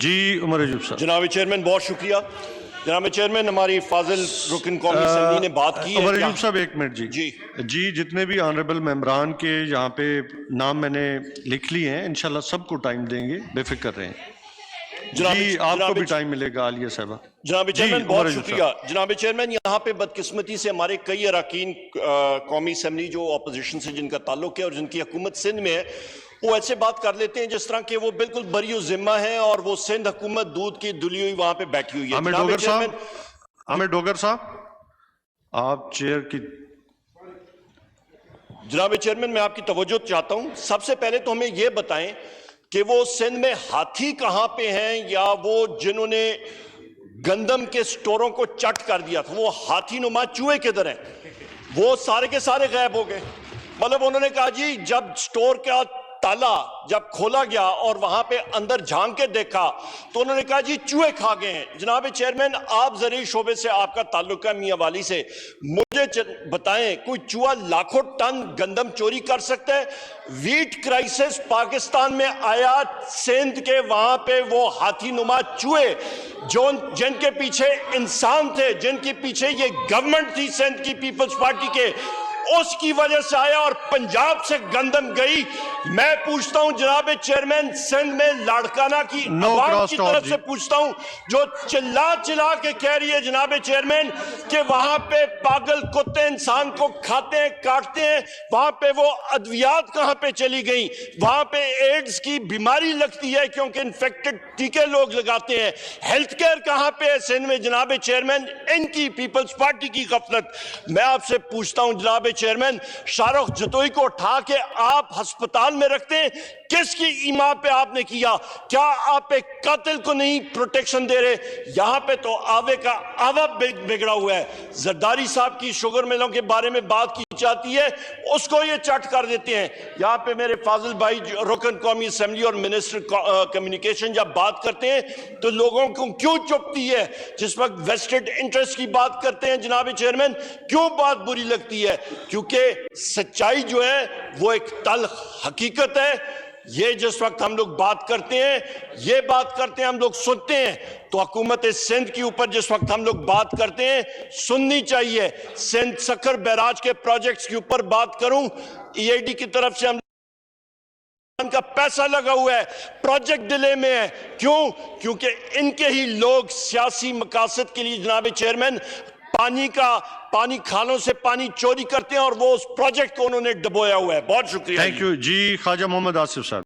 जी उमर अयूब साहब। जनाब चेयरमैन बहुत शुक्रिया। जनाब चेयरमैन, हमारी फाजिल रुकन कौमी असेंबली ने बात की है। उमर अयूब साहब एक मिनट जी। जी जितने भी ऑनरेबल मेंबरान के यहाँ पे नाम मैंने लिख लिए हैं, इंशाल्लाह सबको टाइम देंगे, बेफिक्र रहें। जी आपको भी टाइम मिलेगा आलिया साहबा। जनाब चेयरमैन बहुत शुक्रिया। जनाब चेयरमैन, यहाँ पे बदकिस्मती से हमारे कई अरकान कौमी असेंबली जो अपोजिशन से जिनका ताल्लुक है और जिनकी हुकूमत सिंध में है, वो ऐसे बात कर लेते हैं जिस तरह के वो बिल्कुल बरी जिम्मा है और वो सिंध हुकूमत दूध की दुली हुई वहां पे बैठी हुई है। आमिर डोगर साहब आप चेयर की। जनाब चेयरमैन, मैं आपकी तवज्जो चाहता हूं। सबसे पहले तो हमें यह बताएं कि वो सिंध में हाथी कहां पे हैं, या वो जिन्होंने गंदम के स्टोरों को चट कर दिया था वो हाथी नुमा चूहे किधर हैं? वो सारे के सारे गायब हो गए। मतलब उन्होंने कहा जी जब स्टोर का ताला जब खोला गया और वहां पे अंदर झांक के देखा तो उन्होंने कहा जी चूहे खा गए हैं। जनाब चेयरमैन, आप ज़रूरी शोबे से आपका ताल्लुक है मियां वाली से, मुझे बताएं कोई चूहा लाखों टन गंदम चोरी कर सकता है? वीट क्राइसिस पाकिस्तान में आया, सिंध के वहां पे वो हाथी नुमा चूहे जो जिनके पीछे इंसान थे, जिनके पीछे ये गवर्नमेंट थी सिंध की पीपल्स पार्टी के, उसकी वजह से आया और पंजाब से गंदम गई। मैं पूछता हूं जनाब चेयरमैन, सिंध में लाड़काना की आवाम की तरफ से पूछता हूं जो चिल्ला चिल्ला के कह रही है जनाब चेयरमैन कि वहां पे पागल कुत्ते इंसान को खाते हैं, काटते हैं, वहां पे वो अद्वियात कहां पे चली गई? वहां पे एड्स की बीमारी लगती है क्योंकि इन्फेक्टेड टीके लोग लगाते हैं। हेल्थ केयर कहां पे है सिंध में जनाब चेयरमैन? इनकी पीपल्स पार्टी की गफलत। मैं आपसे पूछता हूं जनाब चेयरमैन, शाहरुख जतोई को उठा के आप अस्पताल में रखते हैं, किसकी ईमा पे आपने किया? क्या आप एक कातिल को नहीं प्रोटेक्शन दे रहे? यहां पे तो आवे का आवा बिगड़ा हुआ है। जरदारी साहब की शुगर मिलों के बारे में बात की जाती है, उसको ये चट कर देते हैं। यहां पे मेरे फाजिल भाई रुकन कौमी असेंबली और मिनिस्टर कम्युनिकेशन जब बात करते हैं तो लोगों को क्यों चुपती है? जिस वक्त वेस्टेड इंटरेस्ट की बात करते हैं जनाब चेयरमैन, क्यों बात बुरी लगती है? क्योंकि सच्चाई जो है वो एक तल्ख हकीकत है। ये जिस वक्त हम लोग बात करते हैं, ये बात करते हैं, हम लोग सुनते हैं, तो हुकूमत सिंध के ऊपर जिस वक्त हम लोग बात करते हैं सुननी चाहिए। सिंध सखर बैराज के प्रोजेक्ट्स के ऊपर बात करूं, ईआईडी की तरफ से हम का पैसा लगा हुआ है, प्रोजेक्ट डिले में है। क्यों? क्योंकि इनके ही लोग सियासी मकासद के लिए जनाब चेयरमैन पानी खालों से पानी चोरी करते हैं और वो उस प्रोजेक्ट को उन्होंने डबोया हुआ है। बहुत शुक्रिया। थैंक यू जी। ख्वाजा मोहम्मद आसिफ साहब।